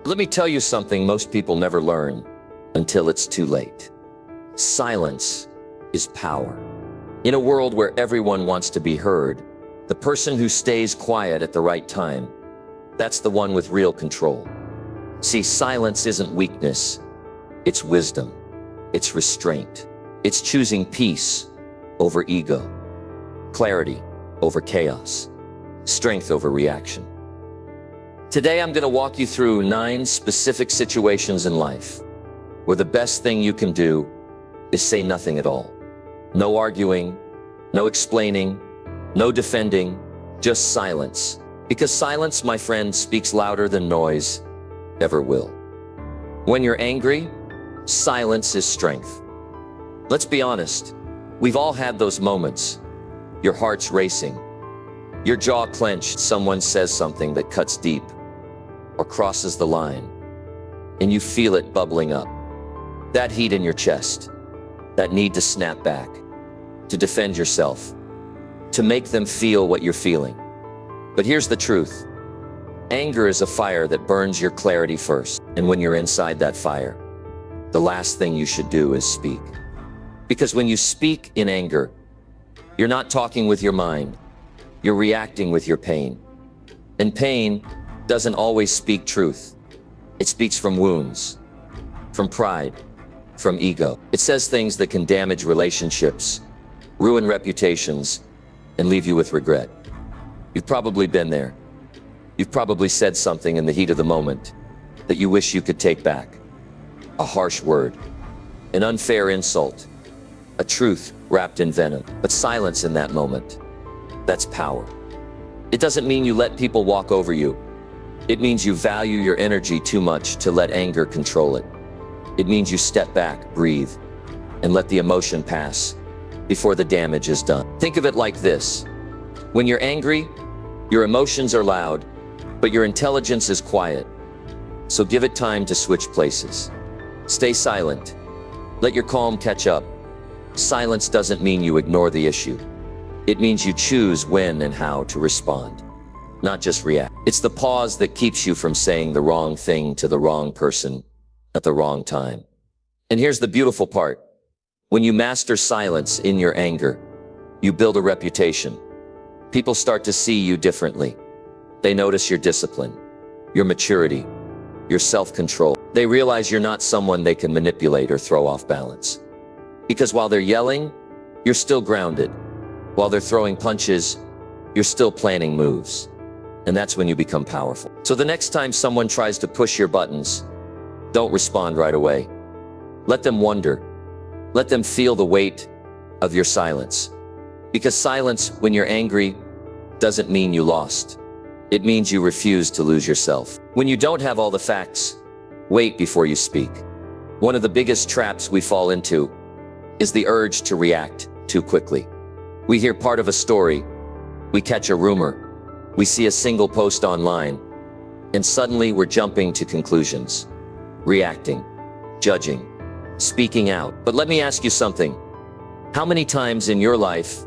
Let me tell you something most people never learn until it's too late. Silence is power. In a world where everyone wants to be heard, the person who stays quiet at the right time, that's the one with real control. See, silence isn't weakness. It's wisdom. It's restraint. It's choosing peace over ego, clarity over chaos, strength over reaction. Today, I'm going to walk you through 9 specific situations in life where the best thing you can do is say nothing at all. No arguing, no explaining, no defending, just silence. Because silence, my friend, speaks louder than noise ever will. When you're angry, silence is strength. Let's be honest, we've all had those moments. Your heart's racing, your jaw clenched, someone says something that cuts deep or crosses the line, and you feel it bubbling up. That heat in your chest, that need to snap back, to defend yourself, to make them feel what you're feeling. But here's the truth. Anger is a fire that burns your clarity first. And when you're inside that fire, the last thing you should do is speak. Because when you speak in anger, you're not talking with your mind, you're reacting with your pain. And pain doesn't always speak truth. It speaks from wounds, from pride, from ego. It says things that can damage relationships, ruin reputations, and leave you with regret. You've probably been there. You've probably said something in the heat of the moment that you wish you could take back. A harsh word, an unfair insult, a truth wrapped in venom. But silence in that moment, that's power. It doesn't mean you let people walk over you. It means you value your energy too much to let anger control it. It means you step back, breathe, and let the emotion pass before the damage is done. Think of it like this. When you're angry, your emotions are loud, but your intelligence is quiet. So give it time to switch places. Stay silent. Let your calm catch up. Silence doesn't mean you ignore the issue. It means you choose when and how to respond, not just react. It's the pause that keeps you from saying the wrong thing to the wrong person at the wrong time. And here's the beautiful part. When you master silence in your anger, you build a reputation. People start to see you differently. They notice your discipline, your maturity, your self-control. They realize you're not someone they can manipulate or throw off balance. Because while they're yelling, you're still grounded. While they're throwing punches, you're still planning moves. And that's when you become powerful. So the next time someone tries to push your buttons, don't respond right away. Let them wonder. Let them feel the weight of your silence. Because silence, when you're angry, doesn't mean you lost. It means you refuse to lose yourself. When you don't have all the facts, wait before you speak. One of the biggest traps we fall into is the urge to react too quickly. We hear part of a story, we catch a rumor, we see a single post online, and suddenly we're jumping to conclusions, reacting, judging, speaking out. But let me ask you something. How many times in your life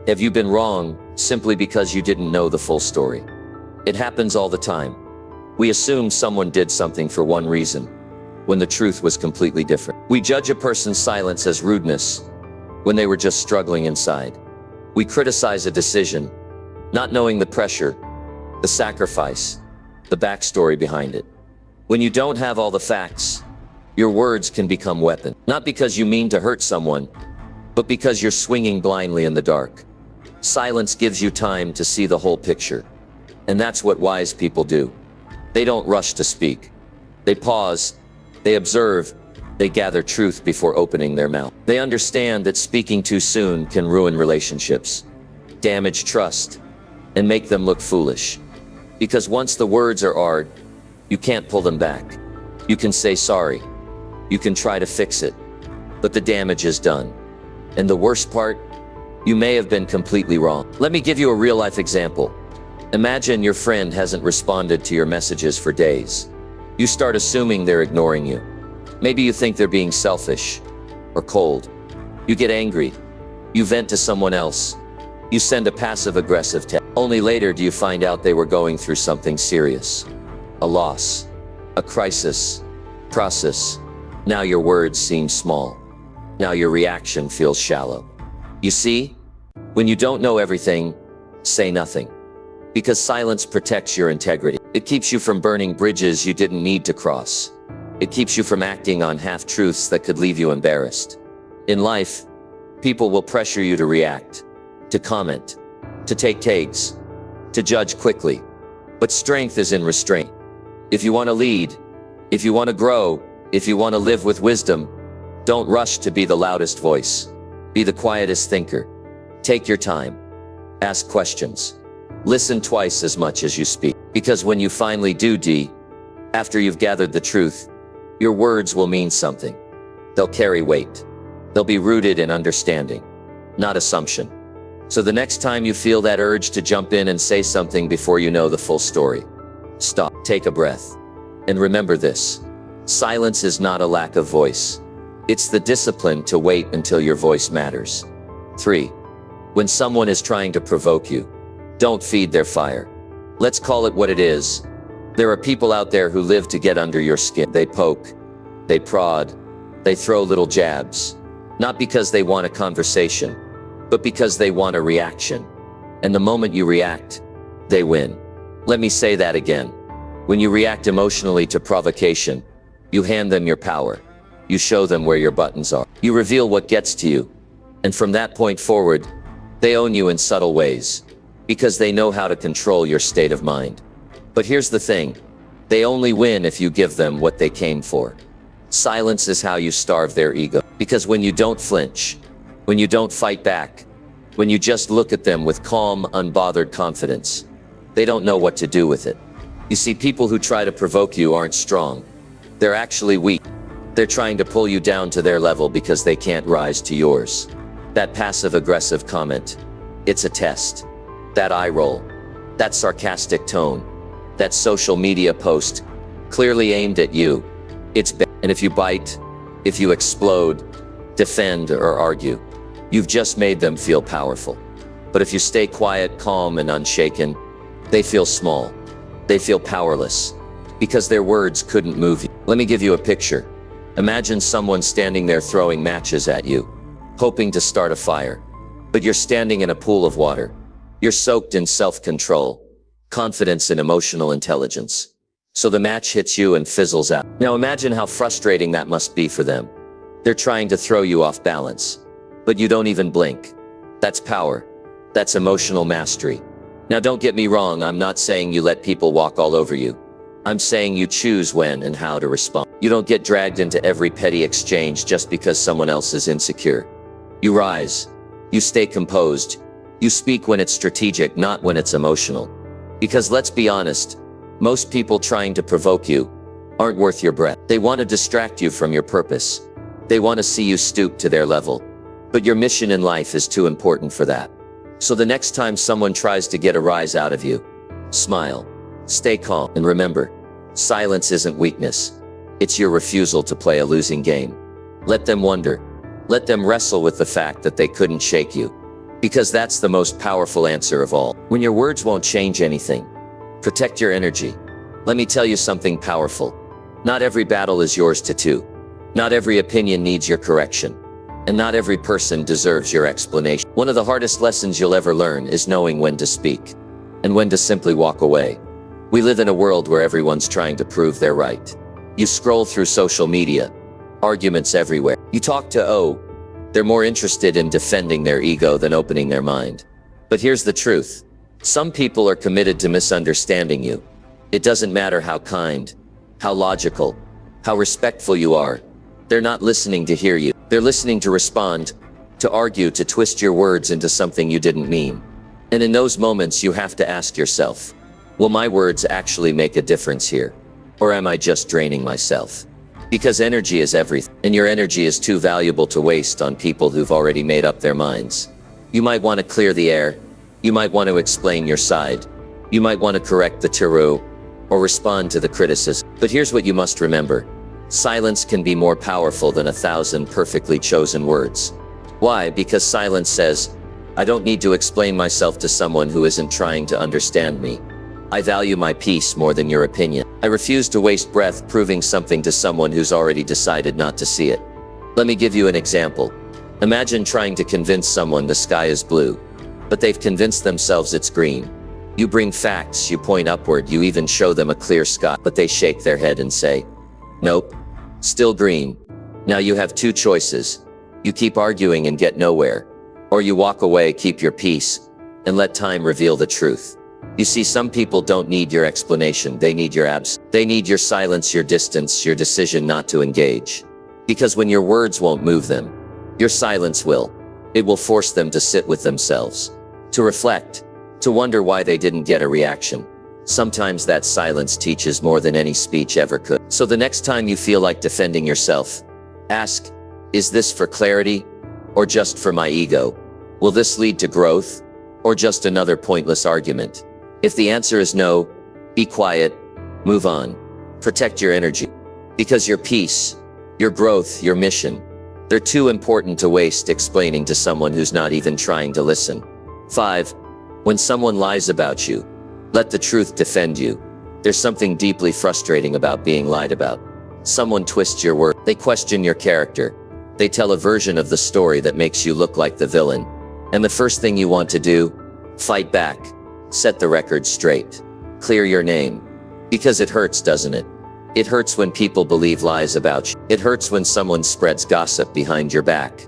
have you been wrong simply because you didn't know the full story? It happens all the time. We assume someone did something for one reason, when the truth was completely different. We judge a person's silence as rudeness, when they were just struggling inside. We criticize a decision, not knowing the pressure, the sacrifice, the backstory behind it. When you don't have all the facts, your words can become weapons. Not because you mean to hurt someone, but because you're swinging blindly in the dark. Silence gives you time to see the whole picture. And that's what wise people do. They don't rush to speak. They pause, they observe, they gather truth before opening their mouth. They understand that speaking too soon can ruin relationships, damage trust, and make them look foolish. Because once the words are aired, you can't pull them back. You can say sorry. You can try to fix it. But the damage is done. And the worst part, you may have been completely wrong. Let me give you a real-life example. Imagine your friend hasn't responded to your messages for days. You start assuming they're ignoring you. Maybe you think they're being selfish or cold. You get angry. You vent to someone else. You send a passive-aggressive text. Only later do you find out they were going through something serious. A loss, a crisis, process. Now your words seem small. Now your reaction feels shallow. You see, when you don't know everything, say nothing. Because silence protects your integrity. It keeps you from burning bridges you didn't need to cross. It keeps you from acting on half-truths that could leave you embarrassed. In life, people will pressure you to react, to comment, to take takes, to judge quickly. But strength is in restraint. If you want to lead, if you want to grow, if you want to live with wisdom, don't rush to be the loudest voice. Be the quietest thinker. Take your time. Ask questions. Listen twice as much as you speak. Because when you finally do, after you've gathered the truth, your words will mean something. They'll carry weight. They'll be rooted in understanding, not assumption. So the next time you feel that urge to jump in and say something before you know the full story, stop, take a breath, and remember this. Silence is not a lack of voice. It's the discipline to wait until your voice matters. 3. When someone is trying to provoke you, don't feed their fire. Let's call it what it is. There are people out there who live to get under your skin. They poke, they prod, they throw little jabs. Not because they want a conversation, but because they want a reaction. And the moment you react, they win. Let me say that again. When you react emotionally to provocation, you hand them your power. You show them where your buttons are. You reveal what gets to you. And from that point forward, they own you in subtle ways, because they know how to control your state of mind. But here's the thing. They only win if you give them what they came for. Silence is how you starve their ego. Because when you don't flinch, when you don't fight back, when you just look at them with calm, unbothered confidence, they don't know what to do with it. You see, people who try to provoke you aren't strong. They're actually weak. They're trying to pull you down to their level because they can't rise to yours. That passive-aggressive comment, it's a test. That eye roll, that sarcastic tone, that social media post, clearly aimed at you, it's bad. And if you bite, if you explode, defend, or argue, you've just made them feel powerful. But if you stay quiet, calm, and unshaken, they feel small. They feel powerless, because their words couldn't move you. Let me give you a picture. Imagine someone standing there throwing matches at you, hoping to start a fire. But you're standing in a pool of water. You're soaked in self-control, confidence, and emotional intelligence. So the match hits you and fizzles out. Now imagine how frustrating that must be for them. They're trying to throw you off balance, but you don't even blink. That's power. That's emotional mastery. Now don't get me wrong, I'm not saying you let people walk all over you. I'm saying you choose when and how to respond. You don't get dragged into every petty exchange just because someone else is insecure. You rise. You stay composed. You speak when it's strategic, not when it's emotional. Because let's be honest, most people trying to provoke you aren't worth your breath. They want to distract you from your purpose. They want to see you stoop to their level. But your mission in life is too important for that. So the next time someone tries to get a rise out of you, smile, stay calm, and remember, silence isn't weakness. It's your refusal to play a losing game. Let them wonder. Let them wrestle with the fact that they couldn't shake you. Because that's the most powerful answer of all. When your words won't change anything, protect your energy. Let me tell you something powerful. Not every battle is yours to do. Not every opinion needs your correction. And not every person deserves your explanation. One of the hardest lessons you'll ever learn is knowing when to speak and when to simply walk away. We live in a world where everyone's trying to prove they're right. You scroll through social media, arguments everywhere. You talk to they're more interested in defending their ego than opening their mind. But here's the truth. Some people are committed to misunderstanding you. It doesn't matter how kind, how logical, how respectful you are. They're not listening to hear you. They're listening to respond, to argue, to twist your words into something you didn't mean. And in those moments, you have to ask yourself, will my words actually make a difference here? Or am I just draining myself? Because energy is everything, and your energy is too valuable to waste on people who've already made up their minds. You might want to clear the air. You might want to explain your side. You might want to correct the tirade or respond to the criticism. But here's what you must remember. Silence can be more powerful than 1,000 perfectly chosen words. Why? Because silence says, I don't need to explain myself to someone who isn't trying to understand me. I value my peace more than your opinion. I refuse to waste breath proving something to someone who's already decided not to see it. Let me give you an example. Imagine trying to convince someone the sky is blue, but they've convinced themselves it's green. You bring facts, you point upward, you even show them a clear sky, but they shake their head and say, "Nope, still green." Now you have two choices. You keep arguing and get nowhere, or you walk away, keep your peace, and let time reveal the truth. You see, some people don't need your explanation, they need your absence. They need your silence, your distance, your decision not to engage. Because when your words won't move them, your silence will. It will force them to sit with themselves, to reflect, to wonder why they didn't get a reaction. Sometimes that silence teaches more than any speech ever could. So the next time you feel like defending yourself, ask, is this for clarity or just for my ego? Will this lead to growth or just another pointless argument? If the answer is no, be quiet, move on, protect your energy. Because your peace, your growth, your mission, they're too important to waste explaining to someone who's not even trying to listen. 5. When someone lies about you, let the truth defend you. There's something deeply frustrating about being lied about. Someone twists your word, they question your character, they tell a version of the story that makes you look like the villain. And the first thing you want to do? Fight back. Set the record straight. Clear your name. Because it hurts, doesn't it? It hurts when people believe lies about you. It hurts when someone spreads gossip behind your back.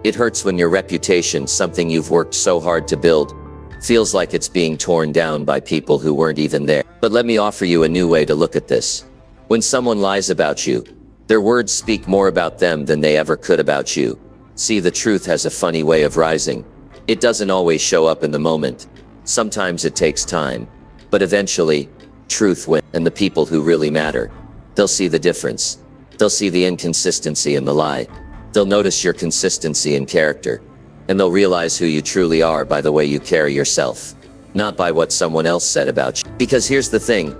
It hurts when your reputation, something you've worked so hard to build, feels like it's being torn down by people who weren't even there. But let me offer you a new way to look at this. When someone lies about you, their words speak more about them than they ever could about you. See, the truth has a funny way of rising. It doesn't always show up in the moment. Sometimes it takes time. But eventually, truth wins, and the people who really matter, they'll see the difference. They'll see the inconsistency in the lie. They'll notice your consistency in character. And they'll realize who you truly are by the way you carry yourself, not by what someone else said about you. Because here's the thing,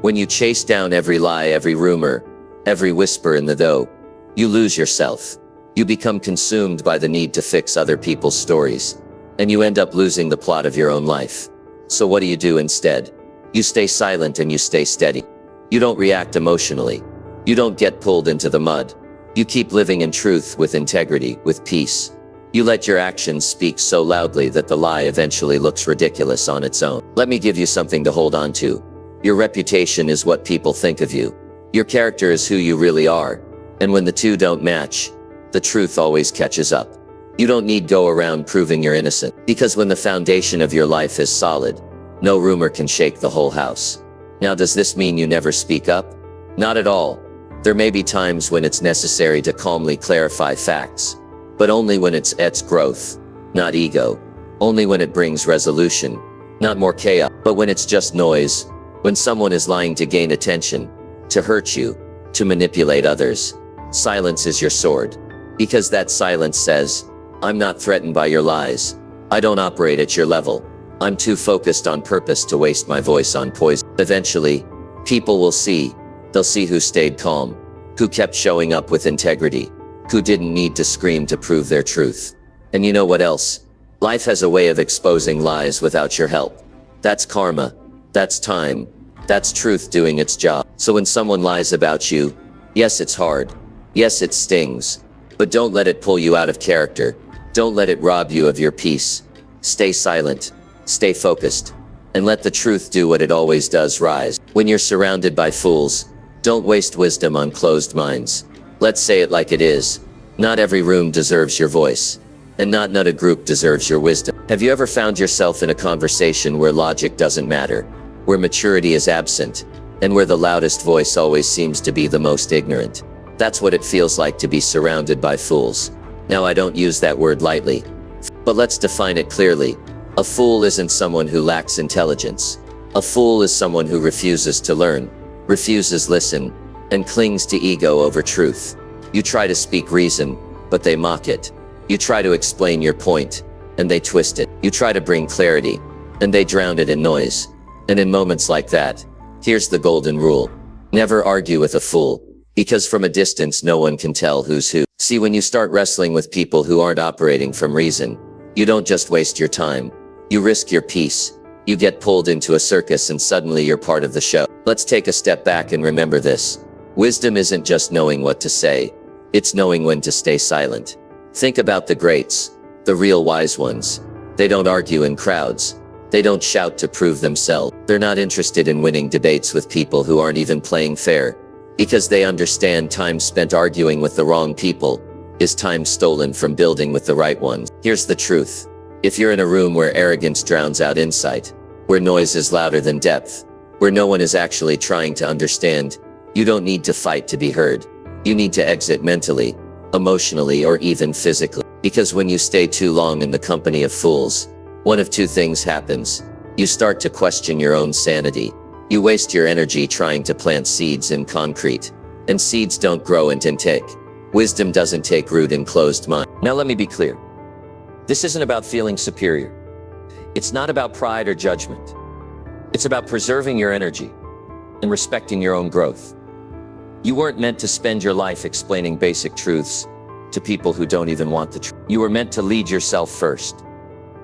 when you chase down every lie, every rumor, every whisper in the dough, you lose yourself. You become consumed by the need to fix other people's stories, and you end up losing the plot of your own life. So what do you do instead? You stay silent and you stay steady. You don't react emotionally. You don't get pulled into the mud. You keep living in truth, with integrity, with peace. You let your actions speak so loudly that the lie eventually looks ridiculous on its own. Let me give you something to hold on to. Your reputation is what people think of you. Your character is who you really are. And when the two don't match, the truth always catches up. You don't need go around proving you're innocent. Because when the foundation of your life is solid, no rumor can shake the whole house. Now, does this mean you never speak up? Not at all. There may be times when it's necessary to calmly clarify facts, but only when it's growth, not ego. Only when it brings resolution, not more chaos. But when it's just noise, when someone is lying to gain attention, to hurt you, to manipulate others, silence is your sword. Because that silence says, I'm not threatened by your lies. I don't operate at your level. I'm too focused on purpose to waste my voice on poison. Eventually, people will see. They'll see who stayed calm, who kept showing up with integrity, who didn't need to scream to prove their truth. And you know what else? Life has a way of exposing lies without your help. That's karma. That's time. That's truth doing its job. So when someone lies about you, yes, it's hard. Yes, it stings. But don't let it pull you out of character. Don't let it rob you of your peace. Stay silent. Stay focused. And let the truth do what it always does, rise. When you're surrounded by fools, don't waste wisdom on closed minds. Let's say it like it is. Not every room deserves your voice. And not a group deserves your wisdom. Have you ever found yourself in a conversation where logic doesn't matter, where maturity is absent, and where the loudest voice always seems to be the most ignorant? That's what it feels like to be surrounded by fools. Now, I don't use that word lightly, but let's define it clearly. A fool isn't someone who lacks intelligence. A fool is someone who refuses to learn, refuses listen, and clings to ego over truth. You try to speak reason, but they mock it. You try to explain your point, and they twist it. You try to bring clarity, and they drown it in noise. And in moments like that, here's the golden rule. Never argue with a fool, because from a distance no one can tell who's who. See, when you start wrestling with people who aren't operating from reason, you don't just waste your time. You risk your peace. You get pulled into a circus and suddenly you're part of the show. Let's take a step back and remember this. Wisdom isn't just knowing what to say. It's knowing when to stay silent. Think about the greats, the real wise ones. They don't argue in crowds. They don't shout to prove themselves. They're not interested in winning debates with people who aren't even playing fair, because they understand time spent arguing with the wrong people is time stolen from building with the right ones. Here's the truth. If you're in a room where arrogance drowns out insight, where noise is louder than depth, where no one is actually trying to understand, you don't need to fight to be heard. You need to exit mentally, emotionally, or even physically. Because when you stay too long in the company of fools, one of two things happens. You start to question your own sanity. You waste your energy trying to plant seeds in concrete, and seeds don't grow in intake. Wisdom doesn't take root in closed mind. Now let me be clear. This isn't about feeling superior. It's not about pride or judgment. It's about preserving your energy and respecting your own growth. You weren't meant to spend your life explaining basic truths to people who don't even want the truth. You were meant to lead yourself first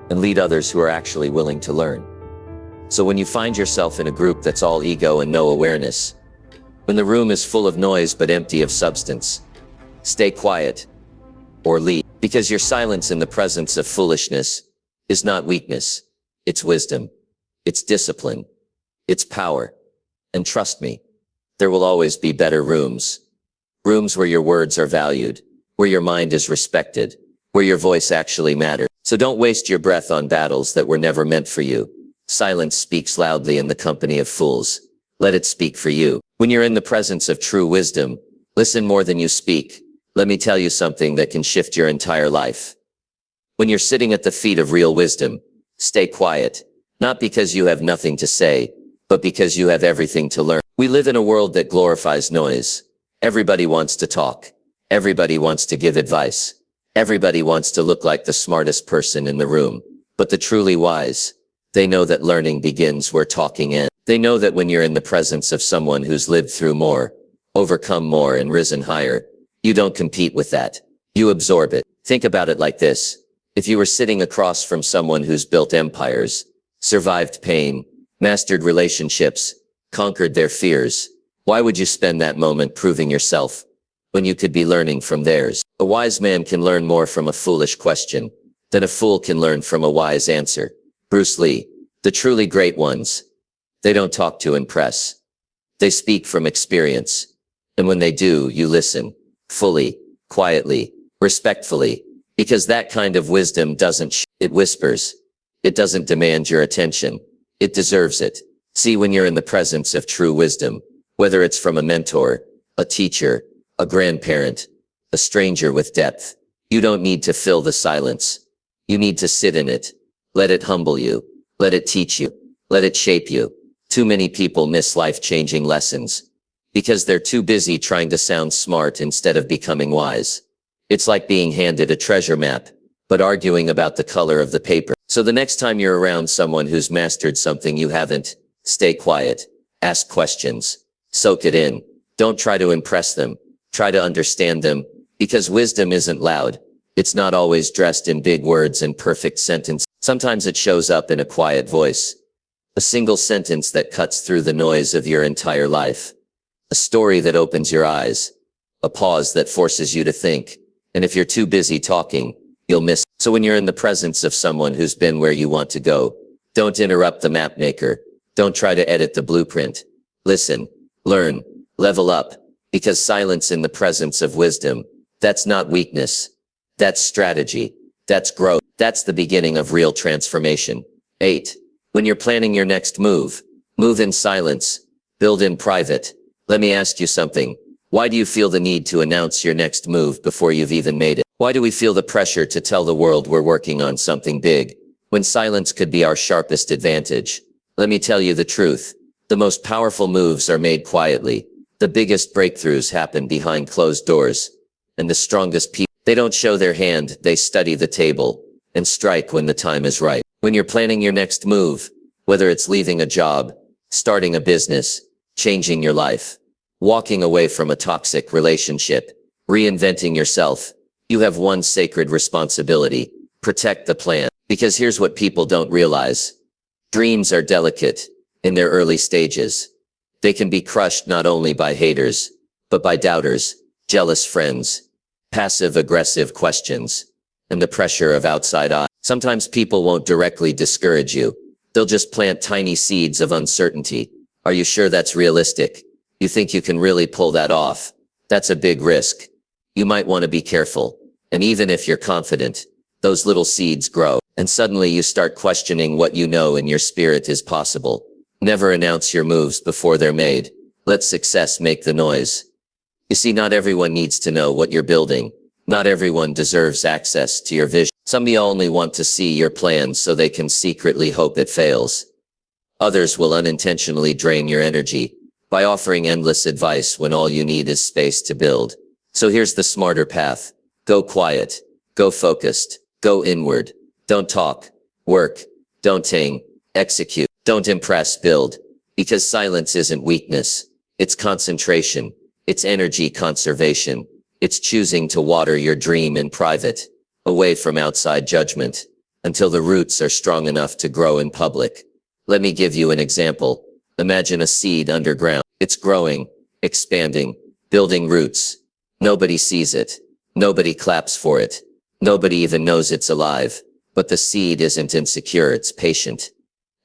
and lead others who are actually willing to learn. So when you find yourself in a group that's all ego and no awareness, when the room is full of noise but empty of substance, stay quiet or leave, because your silence in the presence of foolishness is not weakness. It's wisdom. It's discipline. It's power. And trust me, there will always be better rooms. Rooms where your words are valued, where your mind is respected, where your voice actually matters. So don't waste your breath on battles that were never meant for you. Silence speaks loudly in the company of fools. Let it speak for you. When you're in the presence of true wisdom, listen more than you speak. Let me tell you something that can shift your entire life. When you're sitting at the feet of real wisdom, stay quiet, not because you have nothing to say, but because you have everything to learn. We live in a world that glorifies noise. Everybody wants to talk. Everybody wants to give advice. Everybody wants to look like the smartest person in the room. But the truly wise, they know that learning begins where talking ends. They know that when you're in the presence of someone who's lived through more, overcome more, and risen higher, you don't compete with that. You absorb it. Think about it like this. If you were sitting across from someone who's built empires, survived pain, mastered relationships, conquered their fears, why would you spend that moment proving yourself when you could be learning from theirs? A wise man can learn more from a foolish question than a fool can learn from a wise answer. Bruce Lee, the truly great ones, they don't talk to impress. They speak from experience. And when they do, you listen. Fully, quietly, respectfully, because that kind of wisdom it whispers. It doesn't demand your attention. It deserves it. See, when you're in the presence of true wisdom, whether it's from a mentor, a teacher, a grandparent, a stranger with depth, you don't need to fill the silence. You need to sit in it. Let it humble you. Let it teach you. Let it shape you. Too many people miss life-changing lessons because they're too busy trying to sound smart instead of becoming wise. It's like being handed a treasure map, but arguing about the color of the paper. So the next time you're around someone who's mastered something you haven't, stay quiet, ask questions, soak it in. Don't try to impress them. Try to understand them, because wisdom isn't loud. It's not always dressed in big words and perfect sentences. Sometimes it shows up in a quiet voice. A single sentence that cuts through the noise of your entire life. A story that opens your eyes. A pause that forces you to think. And if you're too busy talking, you'll miss. So when you're in the presence of someone who's been where you want to go, don't interrupt the map maker. Don't try to edit the blueprint. Listen, learn, level up, because silence in the presence of wisdom, that's not weakness. That's strategy. That's growth. That's the beginning of real transformation. 8. When you're planning your next move, move in silence, build in private. Let me ask you something. Why do you feel the need to announce your next move before you've even made it? Why do we feel the pressure to tell the world we're working on something big, when silence could be our sharpest advantage? Let me tell you the truth. The most powerful moves are made quietly. The biggest breakthroughs happen behind closed doors. And the strongest people, they don't show their hand, they study the table and strike when the time is right. When you're planning your next move, whether it's leaving a job, starting a business, changing your life, walking away from a toxic relationship, reinventing yourself, you have one sacred responsibility: protect the plan. Because here's what people don't realize. Dreams are delicate in their early stages. They can be crushed not only by haters, but by doubters, jealous friends, passive-aggressive questions, and the pressure of outside eyes. Sometimes people won't directly discourage you. They'll just plant tiny seeds of uncertainty. Are you sure that's realistic? You think you can really pull that off? That's a big risk. You might want to be careful. And even if you're confident, those little seeds grow, and suddenly you start questioning what you know in your spirit is possible. Never announce your moves before they're made. Let success make the noise. You see, not everyone needs to know what you're building. Not everyone deserves access to your vision. Some of you only want to see your plans so they can secretly hope it fails. Others will unintentionally drain your energy by offering endless advice when all you need is space to build. So here's the smarter path. Go quiet. Go focused. Go inward. Don't talk. Work. Don't ting. Execute. Don't impress. Build. Because silence isn't weakness. It's concentration. It's energy conservation. It's choosing to water your dream in private, away from outside judgment, until the roots are strong enough to grow in public. Let me give you an example. Imagine a seed underground. It's growing, expanding, building roots. Nobody sees it. Nobody claps for it. Nobody even knows it's alive. But the seed isn't insecure, it's patient.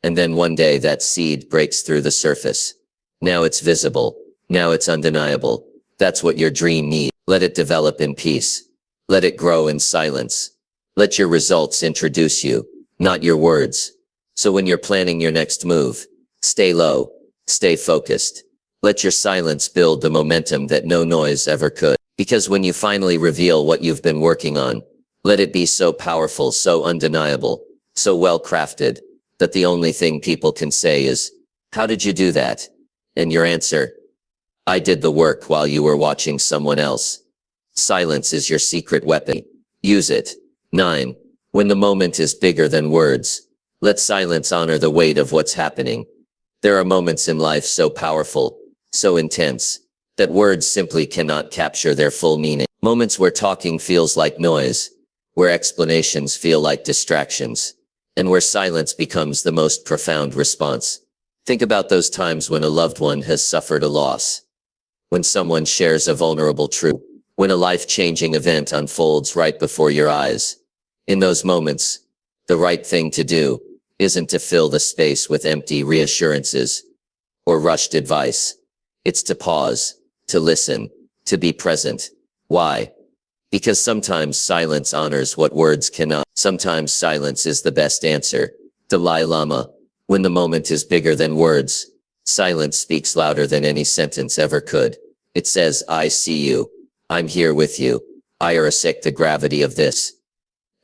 And then one day that seed breaks through the surface. Now it's visible. Now it's undeniable. That's what your dream needs. Let it develop in peace. Let it grow in silence. Let your results introduce you, not your words. So when you're planning your next move, stay low, stay focused. Let your silence build the momentum that no noise ever could. Because when you finally reveal what you've been working on, let it be so powerful, so undeniable, so well crafted, that the only thing people can say is, "How did you do that?" And your answer, "I did the work while you were watching someone else." Silence is your secret weapon. Use it. 9. When the moment is bigger than words, let silence honor the weight of what's happening. There are moments in life so powerful, so intense, that words simply cannot capture their full meaning. Moments where talking feels like noise, where explanations feel like distractions, and where silence becomes the most profound response. Think about those times when a loved one has suffered a loss, when someone shares a vulnerable truth, when a life-changing event unfolds right before your eyes. In those moments, the right thing to do isn't to fill the space with empty reassurances or rushed advice. It's to pause, to listen, to be present. Why? Because sometimes silence honors what words cannot. Sometimes silence is the best answer. Dalai Lama. When the moment is bigger than words, silence speaks louder than any sentence ever could. It says, "I see you. I'm here with you. I accept the gravity of this."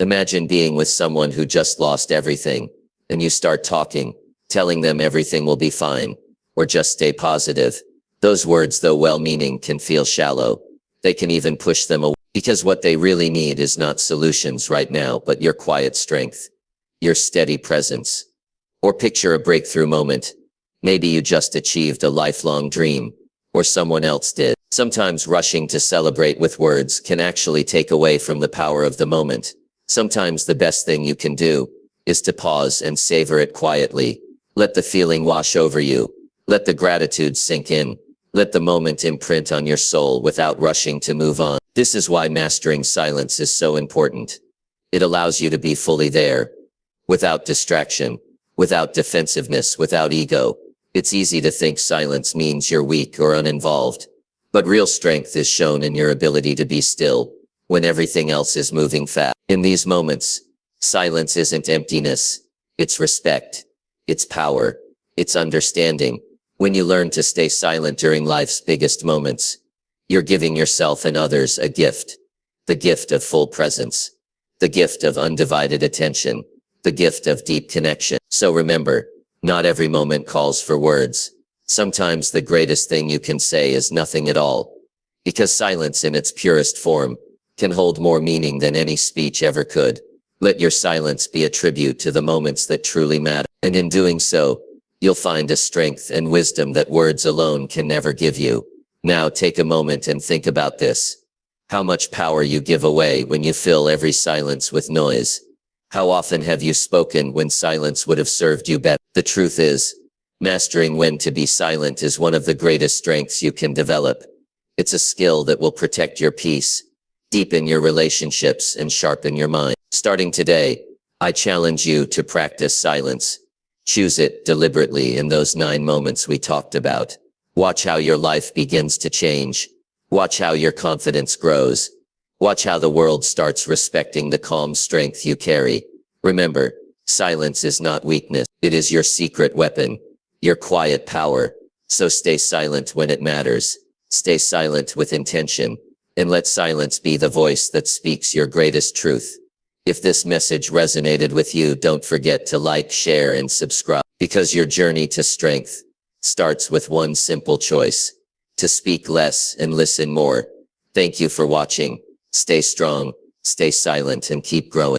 Imagine being with someone who just lost everything, and you start talking, telling them everything will be fine, or just stay positive. Those words, though well-meaning, can feel shallow. They can even push them away, because what they really need is not solutions right now, but your quiet strength, your steady presence. Or picture a breakthrough moment. Maybe you just achieved a lifelong dream, or someone else did. Sometimes rushing to celebrate with words can actually take away from the power of the moment. Sometimes the best thing you can do is to pause and savor it quietly. Let the feeling wash over you. Let the gratitude sink in. Let the moment imprint on your soul without rushing to move on. This is why mastering silence is so important. It allows you to be fully there, without distraction, without defensiveness, without ego. It's easy to think silence means you're weak or uninvolved. But real strength is shown in your ability to be still when everything else is moving fast. In these moments, silence isn't emptiness. It's respect. It's power. It's understanding. When you learn to stay silent during life's biggest moments, you're giving yourself and others a gift. The gift of full presence. The gift of undivided attention. The gift of deep connection. So remember, not every moment calls for words. Sometimes the greatest thing you can say is nothing at all. Because silence in its purest form can hold more meaning than any speech ever could. Let your silence be a tribute to the moments that truly matter. And in doing so, you'll find a strength and wisdom that words alone can never give you. Now take a moment and think about this. How much power you give away when you fill every silence with noise. How often have you spoken when silence would have served you better? The truth is, mastering when to be silent is one of the greatest strengths you can develop. It's a skill that will protect your peace, deepen your relationships, and sharpen your mind. Starting today, I challenge you to practice silence. Choose it deliberately in those 9 moments we talked about. Watch how your life begins to change. Watch how your confidence grows. Watch how the world starts respecting the calm strength you carry. Remember, silence is not weakness. It is your secret weapon, your quiet power. So stay silent when it matters. Stay silent with intention, and let silence be the voice that speaks your greatest truth. If this message resonated with you, don't forget to like, share, and subscribe, because your journey to strength starts with one simple choice: to speak less and listen more. Thank you for watching. Stay strong, stay silent, and keep growing.